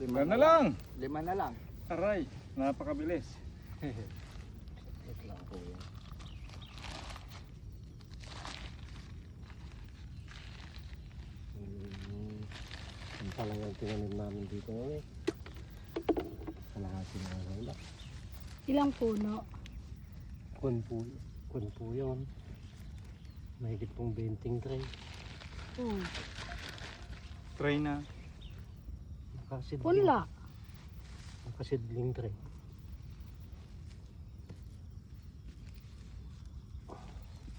Lima na lang. 5 na lang. Aray, napakabilis. Wait lang po yan. Yung pala yung tinanim namin dito eh. Kalahati na lang. Ilang puno? Kun po yun. Mahigit pong 20 tray. Try na. Nakasidling. Punla. Nakasidling tray.